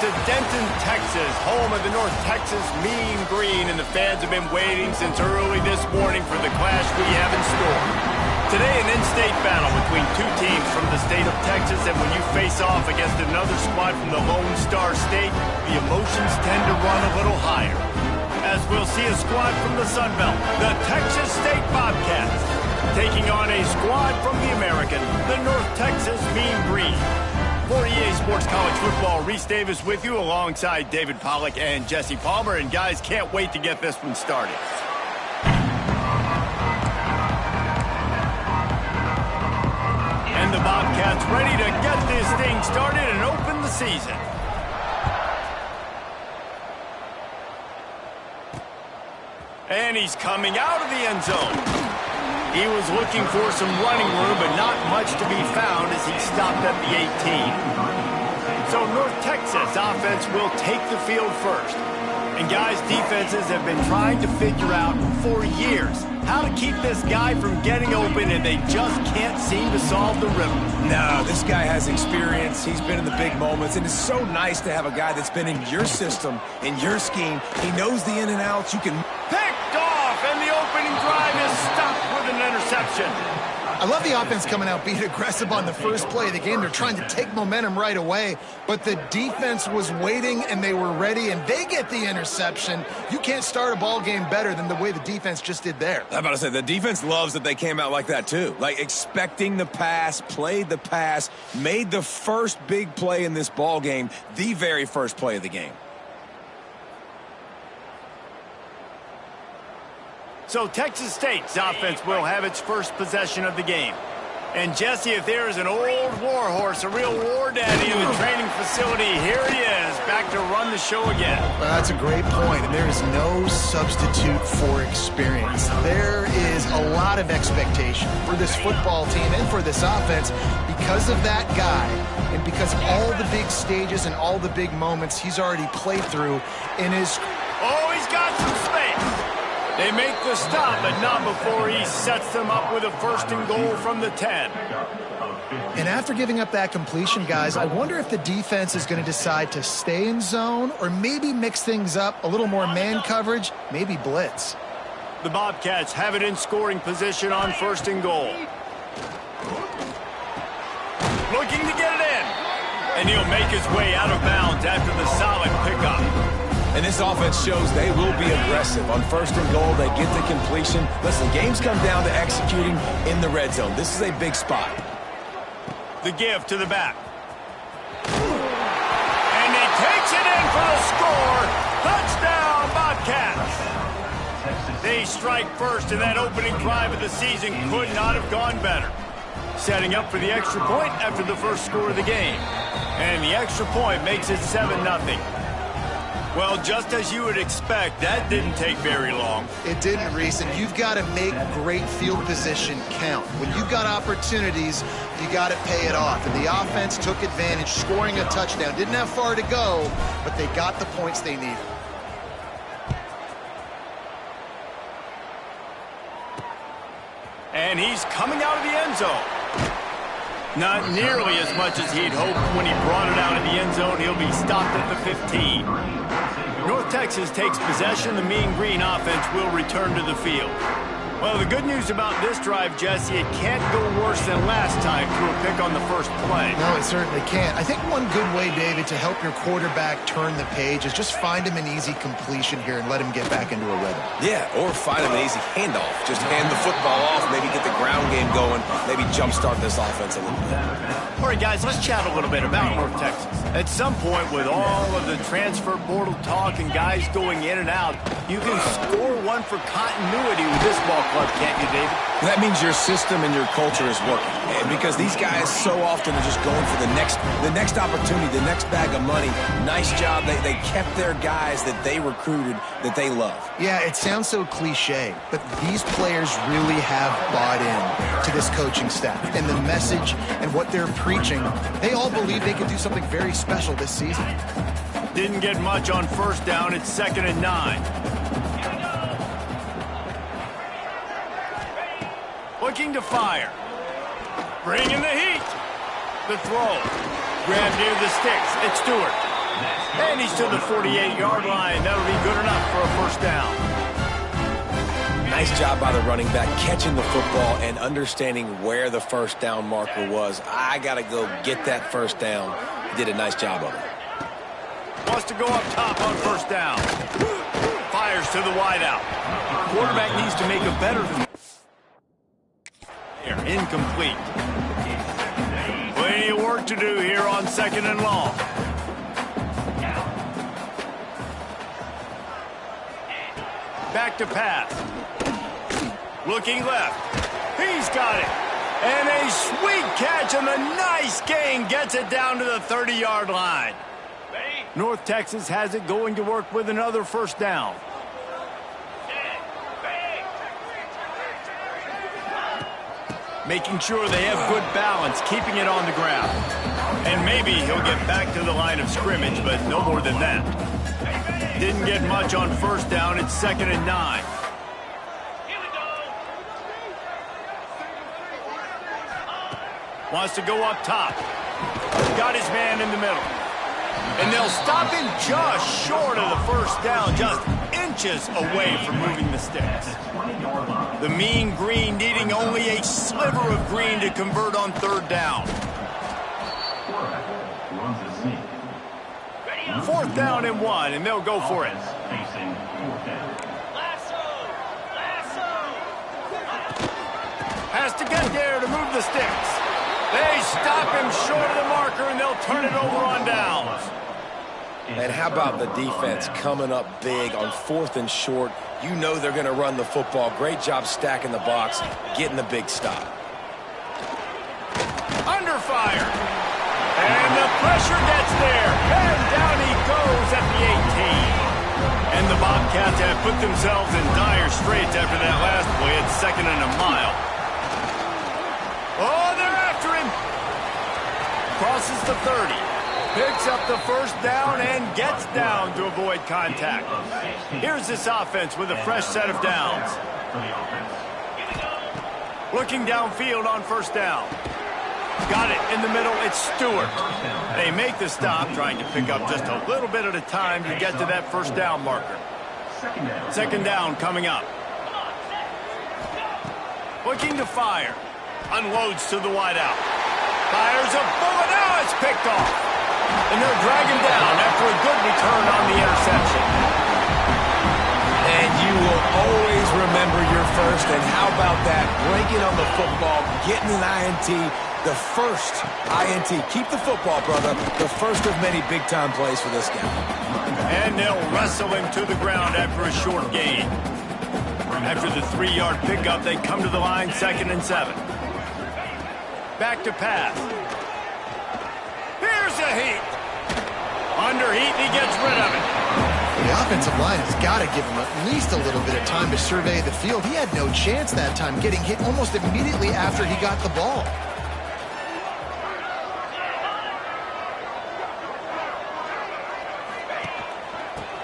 to Denton, Texas, home of the North Texas Mean Green, and the fans have been waiting since early this morning for the clash we have in store. Today, an in-state battle between two teams from the state of Texas, and when you face off against another squad from the Lone Star State, the emotions tend to run a little higher. As we'll see a squad from the Sun Belt, the Texas State Bobcats, taking on a squad from the American, the North Texas Mean Green. For EA Sports College Football, Reese Davis with you alongside David Pollack and Jesse Palmer. And guys, can't wait to get this one started. And the Bobcats ready to get this thing started and open the season. And he's coming out of the end zone. He was looking for some running room, but not much to be found as he stopped at the 18. So North Texas offense will take the field first. And guys, defenses have been trying to figure out for years how to keep this guy from getting open, and they just can't seem to solve the riddle. No, this guy has experience. He's been in the big moments, and it's so nice to have a guy that's been in your system, in your scheme. He knows the in and outs. You can... Picked off, and the opening drive is stopped with an interception. I love the offense coming out being aggressive on the first play of the game. They're trying to take momentum right away, but the defense was waiting, and they were ready, and they get the interception. You can't start a ball game better than the way the defense just did there. I'm about to say, the defense loves that they came out like that, too. Like, expecting the pass, played the pass, made the first big play in this ball game, the very first play of the game. So Texas State's offense will have its first possession of the game. And Jesse, if there is an old war horse, a real war daddy in the training facility, here he is, back to run the show again. Well, that's a great point, and there is no substitute for experience. There is a lot of expectation for this football team and for this offense because of that guy and because of all the big stages and all the big moments he's already played through in his... Oh, he's got some space. They make the stop, but not before he sets them up with a first and goal from the 10. And after giving up that completion, guys, I wonder if the defense is going to decide to stay in zone or maybe mix things up, a little more man coverage, maybe blitz. The Bobcats have it in scoring position on first and goal. Looking to get it in. And he'll make his way out of bounds after the solid pickup. And this offense shows they will be aggressive. On first and goal, they get the completion. Listen, games come down to executing in the red zone. This is a big spot. The give to the back. And he takes it in for the score. Touchdown, Bobcats. They strike first, and that opening drive of the season could not have gone better. Setting up for the extra point after the first score of the game. And the extra point makes it 7-0. Well, just as you would expect, that didn't take very long. It didn't, Reese, and you've got to make great field position count. When you've got opportunities, you got to pay it off. And the offense took advantage, scoring a touchdown. Didn't have far to go, but they got the points they needed. And he's coming out of the end zone. Not nearly as much as he'd hoped when he brought it out of the end zone. He'll be stopped at the 15. North Texas takes possession. The Mean Green offense will return to the field. Well, the good news about this drive, Jesse, it can't go worse than last time through a pick on the first play. No, it certainly can't. I think one good way, David, to help your quarterback turn the page is just find him an easy completion here and let him get back into a rhythm. Yeah, or find him an easy handoff. Just hand the football off, maybe get the ground game going, maybe jumpstart this offense a little bit. All right, guys, let's chat a little bit about North Texas. At some point, with all of the transfer portal talk and guys going in and out, you can score one for continuity with this ball club, can't you, David? That means your system and your culture is working. And because these guys so often are just going for the next opportunity, the next bag of money. Nice job. They kept their guys that they recruited, that they love. Yeah, it sounds so cliche, but these players really have bought in to this coaching staff and the message and what they're preaching. They all believe they can do something very special this season. Didn't get much on first down. It's 2nd and 9. Looking to fire. Bringing the heat. The throw. Grab near the sticks. It's Stewart. And he's to the 48-yard line. That'll be good enough for a first down. Nice job by the running back catching the football and understanding where the first down marker was. I got to go get that first down. He did a nice job of it. Wants to go up top on first down. Fires to the wideout. Quarterback needs to make a better. Incomplete. Plenty of work to do here on second and long. Back to pass. Looking left. He's got it. And a sweet catch and a nice gain gets it down to the 30-yard line. North Texas has it going to work with another first down. Making sure they have good balance, keeping it on the ground. And maybe he'll get back to the line of scrimmage, but no more than that. Didn't get much on first down. It's 2nd and 9. Wants to go up top. Got his man in the middle. And they'll stop him just short of the first down, just inches away from moving the sticks. The mean green needing only a sliver of green to convert on third down. 4th down and 1, and they'll go for it. Has to get there to move the sticks. They stop him short of the marker, and they'll turn it over on downs. And how about the defense coming up big on 4th and short? You know they're going to run the football. Great job stacking the box, getting the big stop. Under fire. And the pressure gets there. And down he goes at the 18. And the Bobcats have put themselves in dire straits after that last play at 2nd and a mile. Oh, they're after him. Crosses the 30. Picks up the first down and gets down to avoid contact. Here's this offense with a fresh set of downs. Looking downfield on first down. Got it in the middle. It's Stewart. They make the stop, trying to pick up just a little bit at a time to get to that first down marker. 2nd down coming up. Looking to fire. Unloads to the wideout. Fires a bullet. Now it's picked off. And they'll drag him down after a good return on the interception. And you will always remember your first. And how about that? Breaking on the football, getting an INT, the first INT. Keep the football, brother. The first of many big-time plays for this guy. And they'll wrestle him to the ground after a short gain. After the 3-yard pickup, they come to the line 2nd and 7. Back to pass. Here's a heat. Under heat, and he gets rid of it. The offensive line has got to give him at least a little bit of time to survey the field. He had no chance that time, getting hit almost immediately after he got the ball.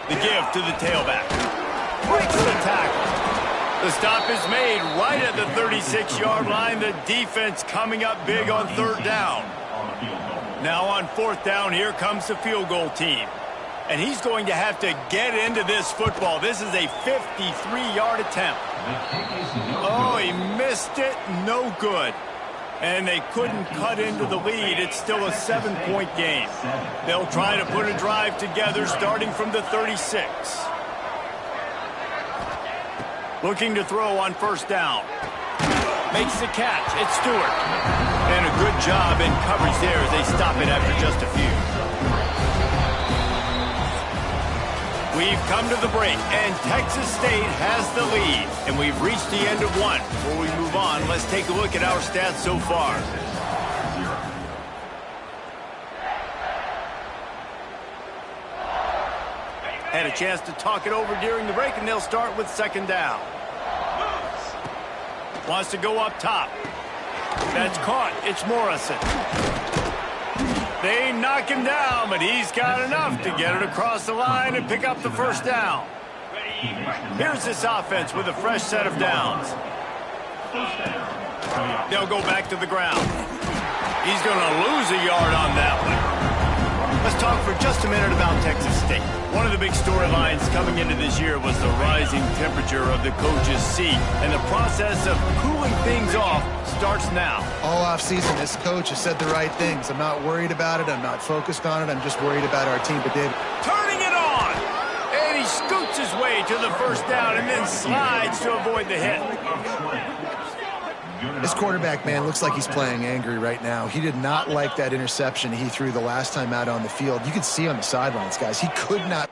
The give to the tailback. Breaks the tackle. The stop is made right at the 36-yard line. The defense coming up big on third down. Now on 4th down, here comes the field goal team. And he's going to have to get into this football. This is a 53-yard attempt. Oh, he missed it. No good. And they couldn't cut into the lead. It's still a 7-point game. They'll try to put a drive together starting from the 36. Looking to throw on first down. Makes the catch. It's Stewart. And a good job in coverage there as they stop it after just a few. We've come to the break, and Texas State has the lead. And we've reached the end of one. Before we move on, let's take a look at our stats so far. Had a chance to talk it over during the break, and they'll start with 2nd down. Wants to go up top. That's caught. It's Morrison. They knock him down, but he's got enough to get it across the line and pick up the first down. Here's this offense with a fresh set of downs. They'll go back to the ground. He's going to lose a yard on that one. Let's talk for just a minute about Texas State. One of the big storylines coming into this year was the rising temperature of the coach's seat, and the process of cooling things off starts now. All offseason, this coach has said the right things. I'm not worried about it. I'm not focused on it. I'm just worried about our team. But David, turning it on, and he scoots his way to the first down and then slides to avoid the hit. this quarterback, man, looks like he's playing angry right now. He did not like that interception he threw the last time out on the field. You could see on the sidelines, guys. He could not.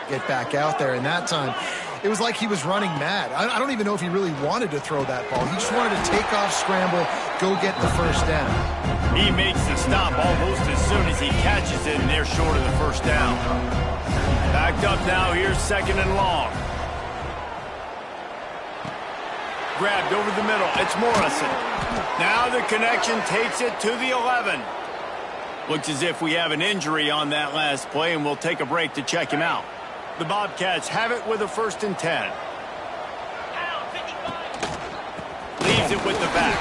Get back out there, and that time it was like he was running mad. I don't even know if he really wanted to throw that ball. He just wanted to take off, scramble, go get the first down. He makes the stop almost as soon as he catches it, and they're short of the first down. Backed up now, here's second and long. Grabbed over the middle, it's Morrison. Now the connection takes it to the 11. Looks as if we have an injury on that last play, and we'll take a break to check him out. The Bobcats have it with a 1st and 10. Leaves it with the back.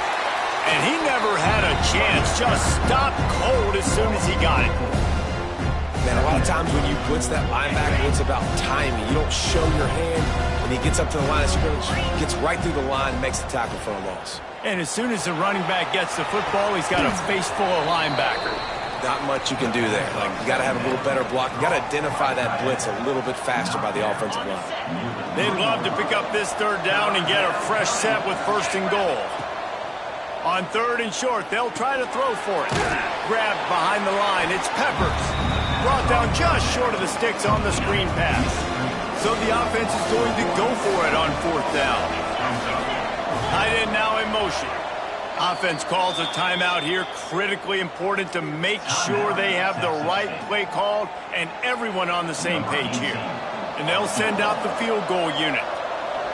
And he never had a chance. Just stopped cold as soon as he got it. Man, a lot of times when you blitz that linebacker, it's about timing. You don't show your hand. When he gets up to the line of scrimmage, gets right through the line, makes the tackle for a loss. And as soon as the running back gets the football, he's got a face full of linebacker. Not much you can do there. Like, you got to have a little better block. You got to identify that blitz a little bit faster by the offensive line. They'd love to pick up this 3rd down and get a fresh set with 1st and goal. On 3rd and short, they'll try to throw for it. Grabbed behind the line, it's Peppers. Brought down just short of the sticks on the screen pass. So the offense is going to go for it on 4th down. Tight end now in motion. Offense calls a timeout here. Critically important to make sure they have the right play called and everyone on the same page here. And they'll send out the field goal unit.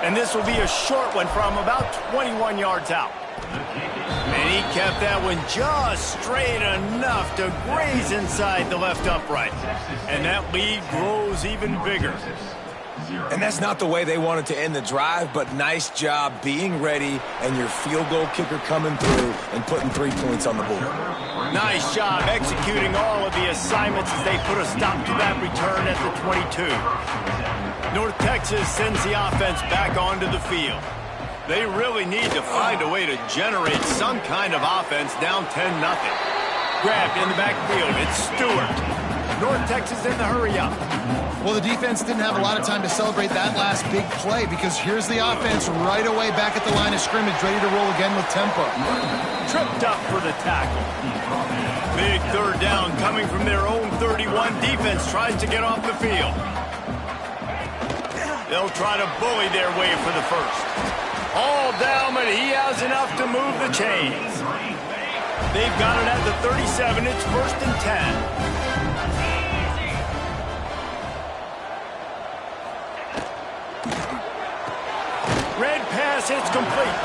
And this will be a short one from about 21 yards out. And he kept that one just straight enough to graze inside the left upright. And that lead grows even bigger. And that's not the way they wanted to end the drive, but nice job being ready and your field goal kicker coming through and putting 3 points on the board. Nice job executing all of the assignments as they put a stop to that return at the 22. North Texas sends the offense back onto the field. They really need to find a way to generate some kind of offense down 10-0. Grabbed in the backfield, it's Stewart. North Texas in the hurry-up. Well, the defense didn't have a lot of time to celebrate that last big play because here's the offense right away back at the line of scrimmage, ready to roll again with tempo. Tripped up for the tackle. Big 3rd down coming from their own 31. Defense tries to get off the field. They'll try to bully their way for the 1st. All down, but he has enough to move the chains. They've got it at the 37. It's 1st and 10. Red pass, it's complete.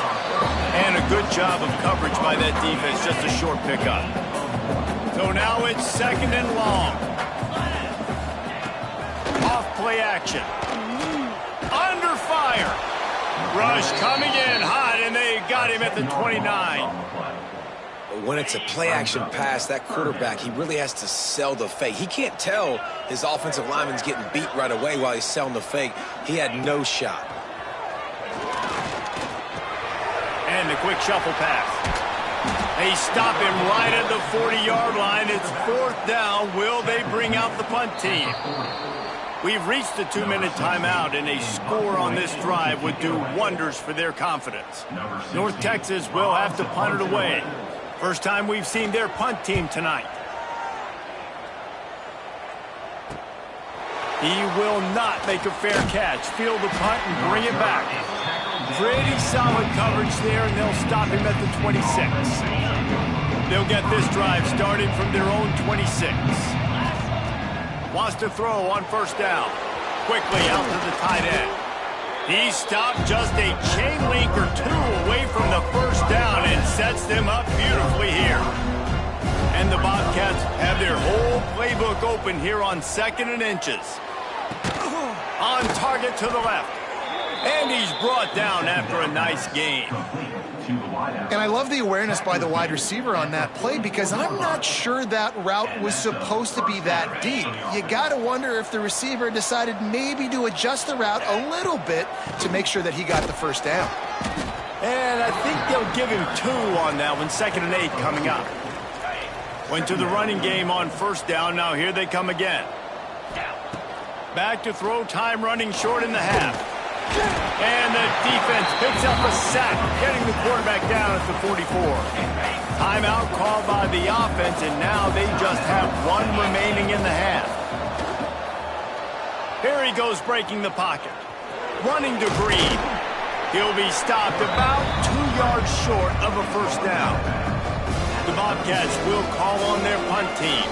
And a good job of coverage by that defense, just a short pickup. So now it's 2nd and long. Off play action. Under fire. Rush coming in hot, and they got him at the 29. When it's a play-action pass, that quarterback, he really has to sell the fake. He can't tell his offensive lineman's getting beat right away while he's selling the fake. He had no shot. And the quick shuffle pass. They stop him right at the 40-yard line. It's 4th down. Will they bring out the punt team? We've reached the 2-minute timeout, and a score on this drive would do wonders for their confidence. North Texas will have to punt it away. First time we've seen their punt team tonight. He will not make a fair catch. Field the punt and bring it back. Pretty solid coverage there, and they'll stop him at the 26. They'll get this drive started from their own 26. Wants to throw on first down. Quickly out to the tight end. He stopped just a chain link or two away from the first down and sets them up beautifully here. And the Bobcats have their whole playbook open here on 2nd and inches. On target to the left. And he's brought down after a nice gain. And I love the awareness by the wide receiver on that play because I'm not sure that route was supposed to be that deep. You got to wonder if the receiver decided maybe to adjust the route a little bit to make sure that he got the first down. And I think they'll give him 2 on that one, 2nd and 8 coming up. Went to the running game on first down. Now here they come again. Back to throw, time running short in the half. And the defense picks up a sack, getting the quarterback down at the 44. Timeout called by the offense, and now they just have 1 remaining in the half. Here he goes breaking the pocket. Running to Green. He'll be stopped about 2 yards short of a first down. The Bobcats will call on their punt team.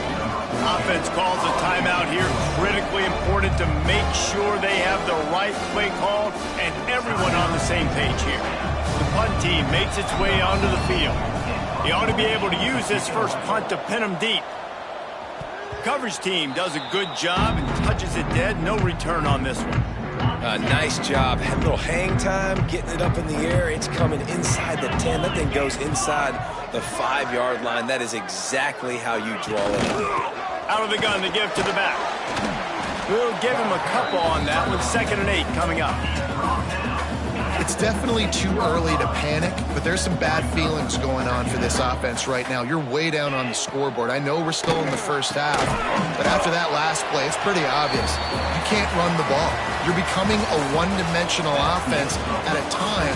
Offense calls a timeout here. Critically important to make sure they have the right play called and everyone on the same page here. The punt team makes its way onto the field. He ought to be able to use this first punt to pin them deep. Coverage team does a good job and touches it dead. No return on this one. Nice job. A little hang time, getting it up in the air. It's coming inside the 10. That thing goes inside the 5-yard line. That is exactly how you draw it. Out of the gun to give to the back. We'll give him a couple on that one. 2nd and 8 coming up. It's definitely too early to panic, but there's some bad feelings going on for this offense right now. You're way down on the scoreboard. I know we're still in the first half, but after that last play, it's pretty obvious. You can't run the ball. You're becoming a one-dimensional offense at a time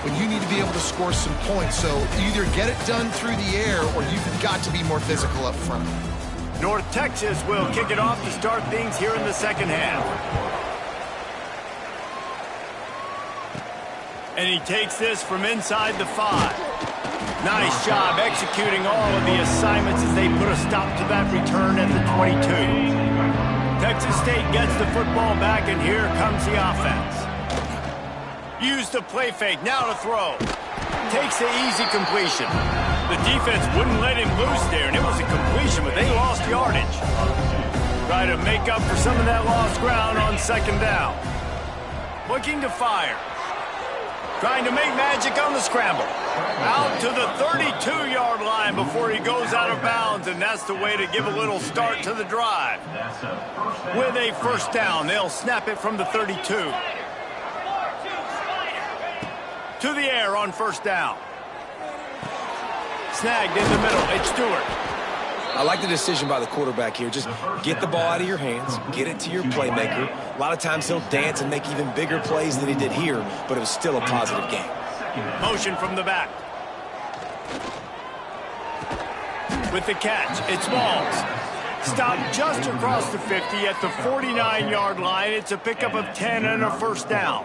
when you need to be able to score some points. So either get it done through the air or you've got to be more physical up front. North Texas will kick it off to start things here in the second half. And he takes this from inside the 5. Nice job executing all of the assignments as they put a stop to that return at the 22. Texas State gets the football back, and here comes the offense. Use the play fake, now to throw. Takes the easy completion. The defense wouldn't let him loose there, and it was a completion, but they lost yardage. Try to make up for some of that lost ground on 2nd down. Looking to fire. Trying to make magic on the scramble. Out to the 32-yard line before he goes out of bounds, and that's the way to give a little start to the drive. With a first down, they'll snap it from the 32. To the air on first down. Snagged in the middle. It's Stewart. I like the decision by the quarterback here. Just get the ball out of your hands, get it to your playmaker. A lot of times he'll dance and make even bigger plays than he did here, but it was still a positive game. Motion from the back. With the catch, it's Smalls. Stopped just across the 50 at the 49-yard line. It's a pickup of 10 and a first down.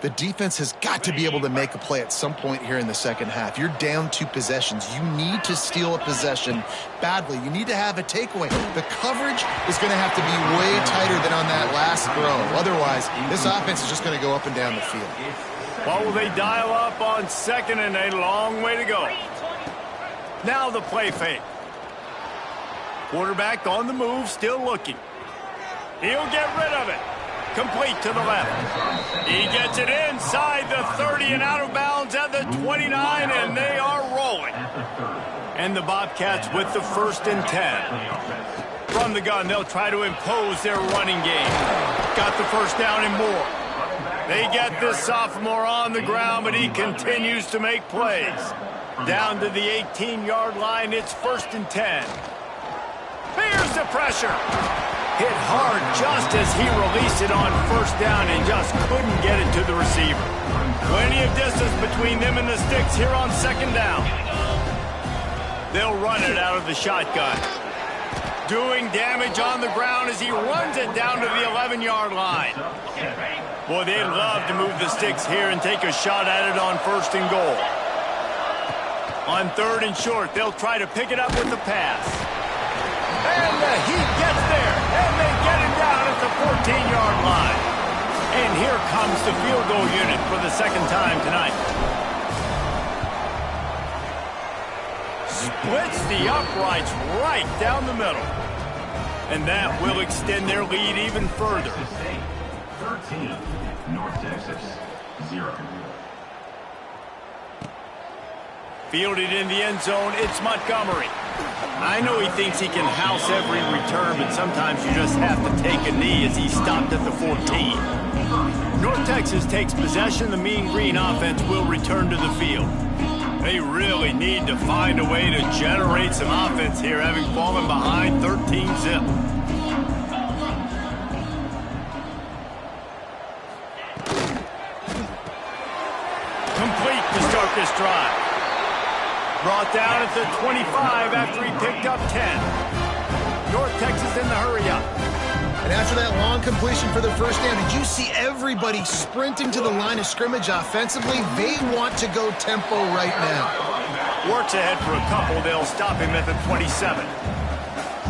The defense has got to be able to make a play at some point here in the second half. You're down 2 possessions. You need to steal a possession badly. You need to have a takeaway. The coverage is going to have to be way tighter than on that last throw. Otherwise, this offense is just going to go up and down the field. What will they dial up on 2nd and 8? Long way to go. Now the play fake. Quarterback on the move, still looking. He'll get rid of it. Complete to the left. He gets it inside the 30 and out of bounds at the 29, and they are rolling. And the Bobcats with the 1st and 10. From the gun, they'll try to impose their running game. Got the first down and more. They get this sophomore on the ground, but he continues to make plays. Down to the 18-yard line, it's 1st and 10. Here's the pressure. Hit hard just as he released it on first down and just couldn't get it to the receiver. Plenty of distance between them and the sticks here on 2nd down. They'll run it out of the shotgun. Doing damage on the ground as he runs it down to the 11-yard line. Boy, they'd love to move the sticks here and take a shot at it on 1st and goal. On 3rd and short, they'll try to pick it up with the pass. And the Heat gets there, and they get him down at the 14-yard line. And here comes the field goal unit for the 2nd time tonight. Splits the uprights right down the middle. And that will extend their lead even further. 13, North Texas, 0. Fielded in the end zone, it's Montgomery. I know he thinks he can house every return, but sometimes you just have to take a knee as he stopped at the 14. North Texas takes possession. The Mean Green offense will return to the field. They really need to find a way to generate some offense here, having fallen behind 13-zip. Complete to start this drive. Brought down at the 25 after he picked up 10. North Texas in the hurry-up. And after that long completion for the 1st down, did you see everybody sprinting to the line of scrimmage offensively? They want to go tempo right now. Works ahead for a couple. They'll stop him at the 27.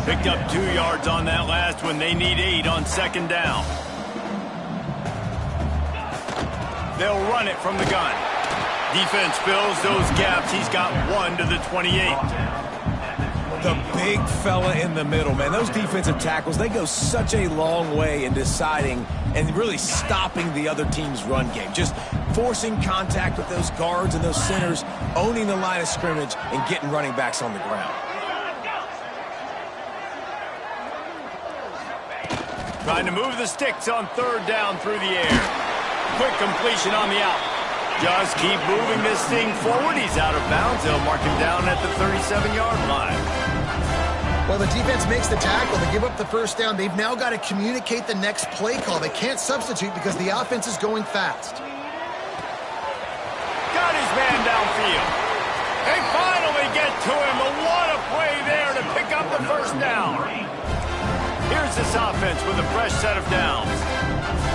Picked up 2 yards on that last one. They need 8 on 2nd down. They'll run it from the gun. Defense fills those gaps. He's got 1 to the 28. The big fella in the middle, man. Those defensive tackles, they go such a long way in deciding and really stopping the other team's run game. Just forcing contact with those guards and those centers, owning the line of scrimmage, and getting running backs on the ground. Trying to move the sticks on 3rd down through the air. Quick completion on the out. Just keep moving this thing forward. He's out of bounds. They'll mark him down at the 37-yard line. Well, the defense makes the tackle. They give up the 1st down. They've now got to communicate the next play call. They can't substitute because the offense is going fast. Got his man downfield. They finally get to him. What a play there to pick up the 1st down. Here's this offense with a fresh set of downs.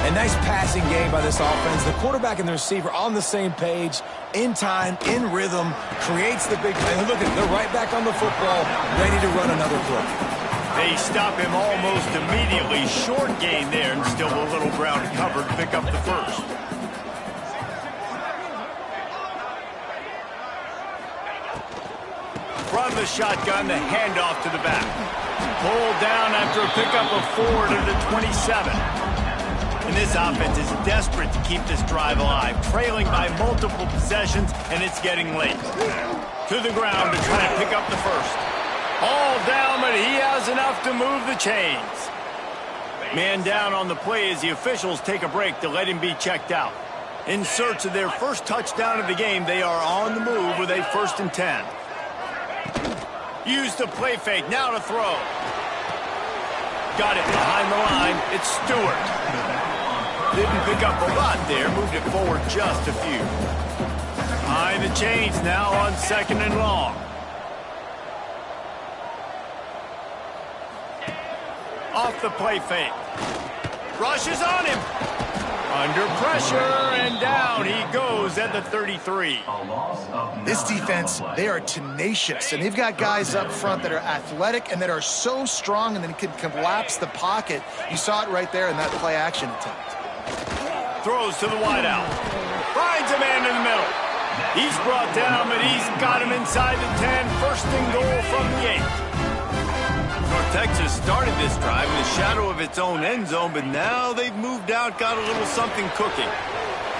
A nice passing game by this offense. The quarterback and the receiver on the same page, in time, in rhythm, creates the big play. Look at it, they're right back on the football, ready to run another play. They stop him almost immediately. Short gain there, and still a little ground covered to pick up the 1st. From the shotgun, the handoff to the back. Pulled down after a pickup of 4 to the 27. And this offense is desperate to keep this drive alive, trailing by multiple possessions, and it's getting late. To the ground to try to pick up the 1st. All down, but he has enough to move the chains. Man down on the play as the officials take a break to let him be checked out. In search of their 1st touchdown of the game, they are on the move with a 1st and 10. Use the play fake, now to throw. Got it behind the line, it's Stewart. Didn't pick up a lot there, moved it forward just a few. Behind the chains now on 2nd and long. Off the play fake. Rushes on him. Under pressure, and down he goes at the 33. This defense, they are tenacious, and they've got guys up front that are athletic and that are so strong and then can collapse the pocket. You saw it right there in that play-action attempt. Throws to the wideout. Finds a man in the middle. He's brought down, but he's got him inside the 10. 1st and goal from the 8. North Texas started this drive in the shadow of its own end zone, but now they've moved out, got a little something cooking.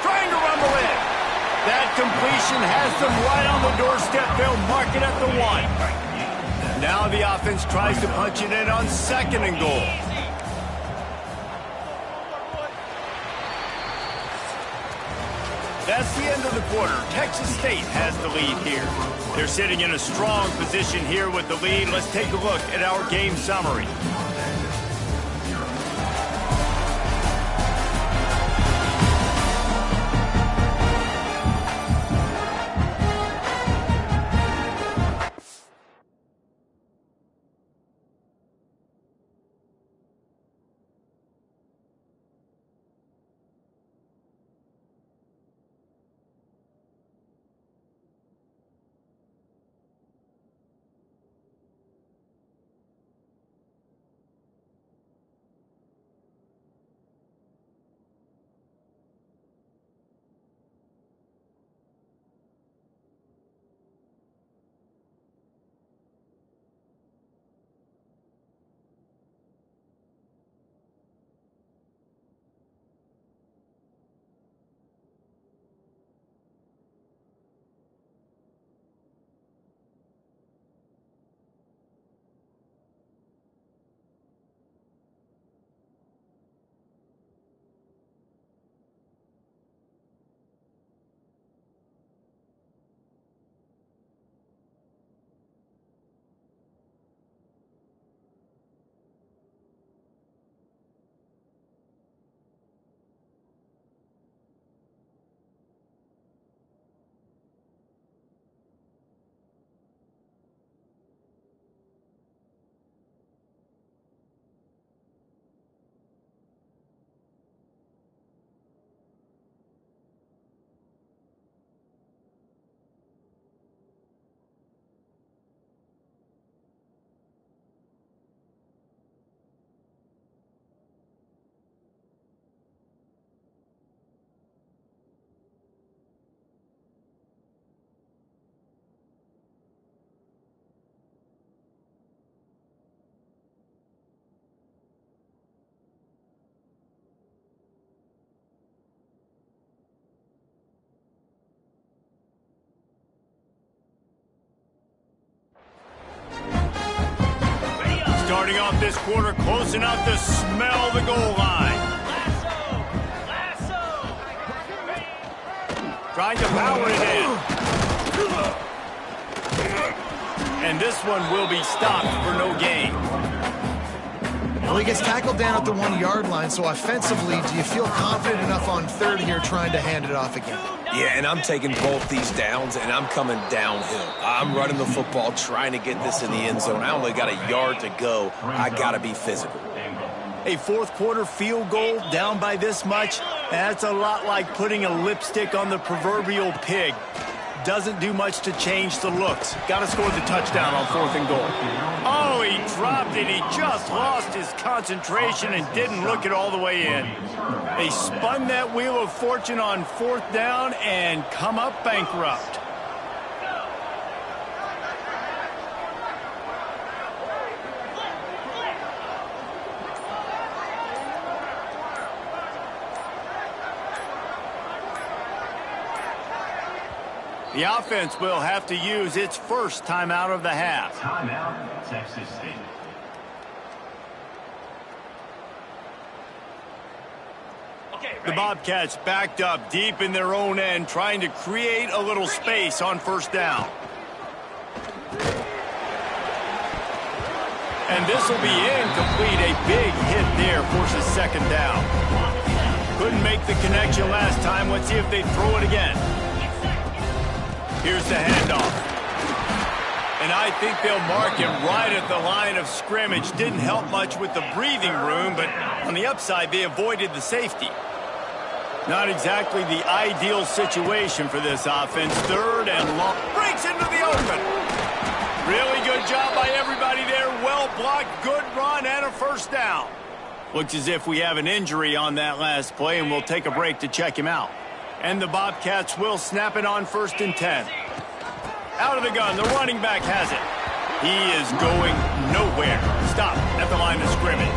Trying to rumble in. That completion has them right on the doorstep. They'll mark it at the 1. Now the offense tries to punch it in on 2nd and goal. That's the end of the quarter. Texas State has the lead here. They're sitting in a strong position here with the lead. Let's take a look at our game summary. Starting off this quarter close enough to smell the goal line. Trying to power it in. And this one will be stopped for no gain. Well, he gets tackled down at the 1-yard line, so offensively, do you feel confident enough on third here trying to hand it off again? Yeah, and I'm taking both these downs, and I'm coming downhill. I'm running the football, trying to get this in the end zone. I only got a yard to go. I got to be physical. A fourth quarter field goal down by this much, that's a lot like putting a lipstick on the proverbial pig. Doesn't do much to change the looks. Got to score the touchdown on 4th and goal. Oh, he dropped it. He just lost his concentration and didn't look it all the way in. They spun that wheel of fortune on 4th down and come up bankrupt. The offense will have to use its first timeout of the half. Timeout, Texas State. The Bobcats backed up deep in their own end, trying to create a little space on 1st down. And this will be incomplete. A big hit there forces 2nd down. Couldn't make the connection last time. Let's see if they throw it again. Here's the handoff. And I think they'll mark him right at the line of scrimmage. Didn't help much with the breathing room, but on the upside, they avoided the safety. Not exactly the ideal situation for this offense. 3rd and long. Breaks into the open. Really good job by everybody there. Well blocked, good run, and a 1st down. Looks as if we have an injury on that last play, and we'll take a break to check him out. And the Bobcats will snap it on 1st and 10. Out of the gun, the running back has it. He is going nowhere. Stop at the line of scrimmage.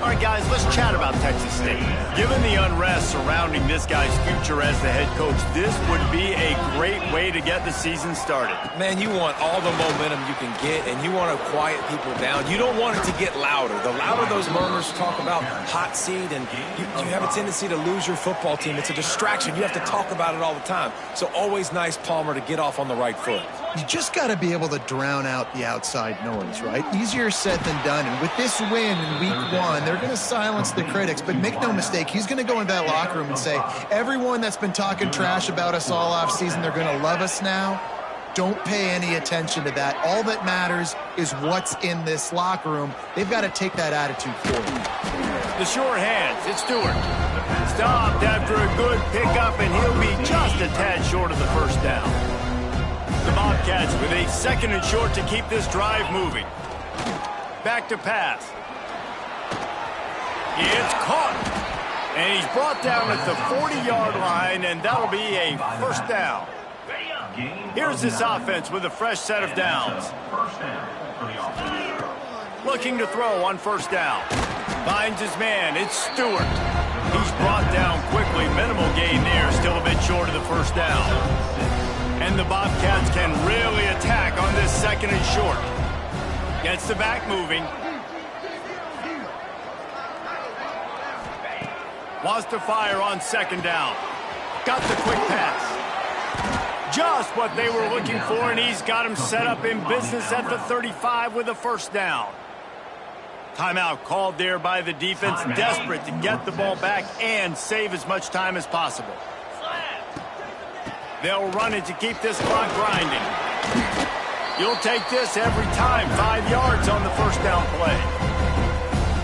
All right, guys, let's chat about Texas State. Given the unrest surrounding this guy's future as the head coach, this would be a great way to get the season started. Man, you want all the momentum you can get, and you want to quiet people down. You don't want it to get louder. The louder those murmurs talk about hot seat, and you have a tendency to lose your football team. It's a distraction. You have to talk about it all the time. So always nice, Palmer, to get off on the right foot. You just got to be able to drown out the outside noise, right? Easier said than done. And with this win in week 1, they're going to silence the critics. But make no mistake, he's going to go into that locker room and say, everyone that's been talking trash about us all off season, they're going to love us now. Don't pay any attention to that. All that matters is what's in this locker room. They've got to take that attitude forward. The short hands, it's Stewart. Stopped after a good pickup, and he'll be just a tad short of the 1st down. The Bobcats with a 2nd and short to keep this drive moving. Back to pass. It's caught. And he's brought down at the 40-yard line, and that'll be a 1st down. Here's this offense with a fresh set of downs. Looking to throw on 1st down. Finds his man. It's Stewart. He's brought down quickly. Minimal gain there. Still a bit short of the 1st down. And the Bobcats can really attack on this 2nd and short. Gets the back moving. Wants to fire on 2nd down. Got the quick pass. Just what they were looking for, and he's got him set up in business at the 35 with a 1st down. Timeout called there by the defense, desperate to get the ball back and save as much time as possible. They'll run it to keep this clock grinding. You'll take this every time. 5 yards on the 1st down play.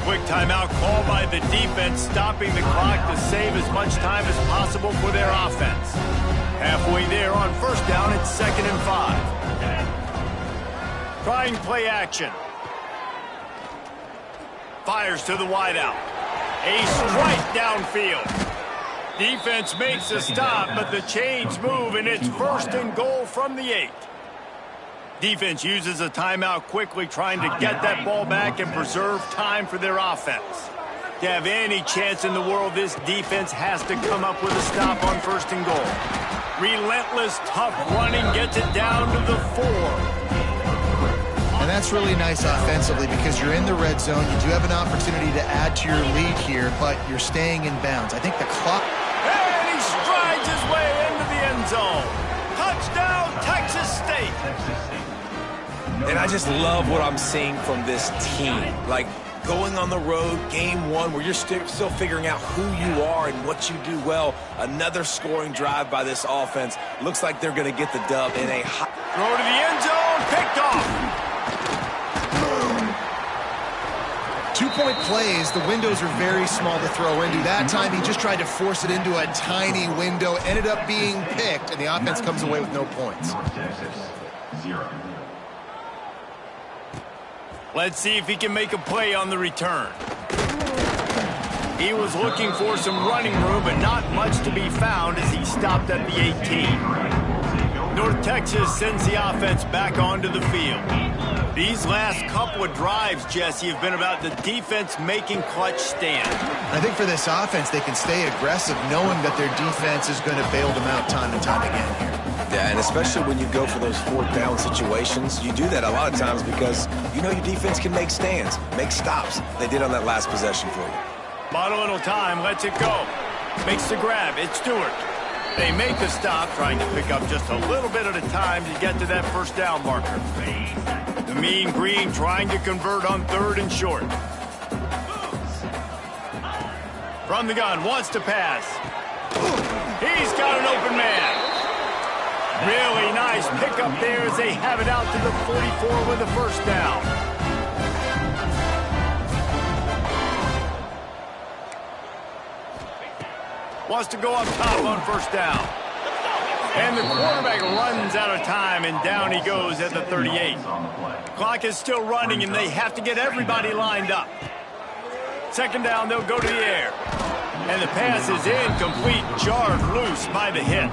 Quick timeout called by the defense, stopping the clock to save as much time as possible for their offense. Halfway there on 1st down, it's 2nd and 5. Trying play action. Fires to the wideout. A strike downfield. Defense makes a stop, but the chains move, and it's 1st and goal from the 8. Defense uses a timeout quickly, trying to get that ball back and preserve time for their offense. To have any chance in the world, this defense has to come up with a stop on 1st and goal. Relentless, tough running gets it down to the 4. And that's really nice offensively because you're in the red zone. You do have an opportunity to add to your lead here, but you're staying in bounds. I think the clock... And he strides his way into the end zone. Touchdown, Texas State. And I just love what I'm seeing from this team. Like, going on the road, game one, where you're still figuring out who you are and what you do well. Another scoring drive by this offense. Looks like they're going to get the dub in a high... Throw to the end zone, picked off. 2-point plays, the windows are very small to throw into. That time he just tried to force it into a tiny window, ended up being picked, and the offense comes away with no points. Texas, 0. Let's see if he can make a play on the return. He was looking for some running room, but not much to be found as he stopped at the 18. North Texas sends the offense back onto the field. These last couple of drives, Jesse, have been about the defense making clutch stand. I think for this offense, they can stay aggressive knowing that their defense is going to bail them out time and time again here. Yeah, and especially when you go for those fourth down situations, you do that a lot of times because you know your defense can make stands, make stops. They did on that last possession for you. Bought a little time, lets it go. Makes the grab, it's Stewart. They make the stop, trying to pick up just a little bit at a time to get to that first down marker. The Mean Green trying to convert on 3rd and short. From the gun, wants to pass. He's got an open man. Really nice pickup there as they have it out to the 44 with a first down. Wants to go up top on first down. And the quarterback runs out of time, and down he goes at the 38. Clock is still running, and they have to get everybody lined up. Second down, they'll go to the air. And the pass is incomplete, jarred loose by the hit.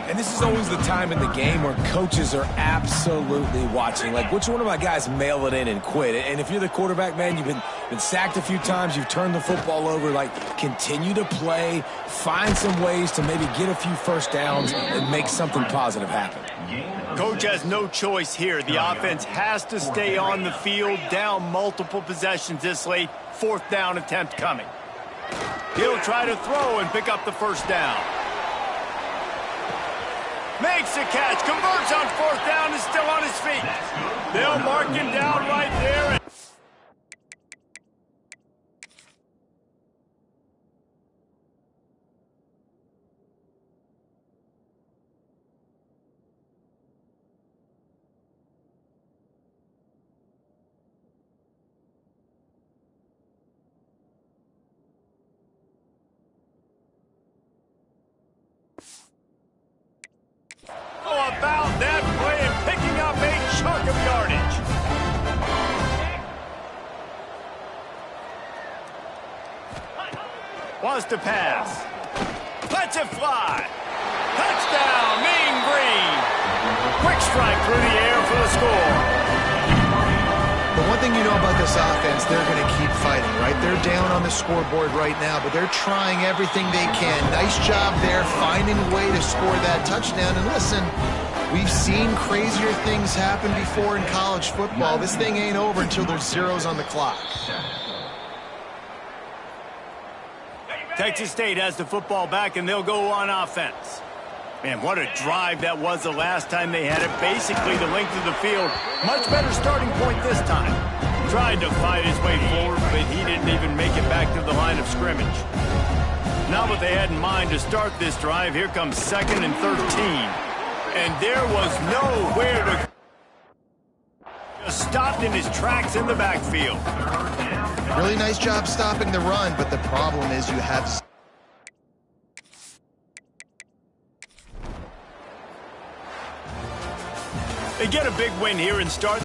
And this is always the time in the game where coaches are absolutely watching. Like, which one of my guys mail it in and quit? And if you're the quarterback, man, you've been sacked a few times, you've turned the football over, like, continue to play, find some ways to maybe get a few first downs and make something positive happen. Coach has no choice here. The offense has to stay on the field, down multiple possessions this late. 4th down attempt coming. He'll try to throw and pick up the first down. Makes the catch, converts on 4th down, is still on his feet. They'll mark him down right there. About that play and picking up a chunk of yardage. Wants to pass. Lets it fly. Touchdown, Mean Green. Quick strike through the air for the score. The one thing you know about this offense, they're going to keep fighting, right? They're down on the scoreboard right now, but they're trying everything they can. Nice job there, finding a way to score that touchdown. And listen, we've seen crazier things happen before in college football. This thing ain't over until there's zeros on the clock. Texas State has the football back, and they'll go on offense. Man, what a drive that was the last time they had it. Basically the length of the field. Much better starting point this time. Tried to fight his way forward, but he didn't even make it back to the line of scrimmage. Not what they had in mind to start this drive. Here comes 2nd and 13. And there was nowhere to... Just stopped in his tracks in the backfield. Really nice job stopping the run, but the problem is you have... They get a big win here and start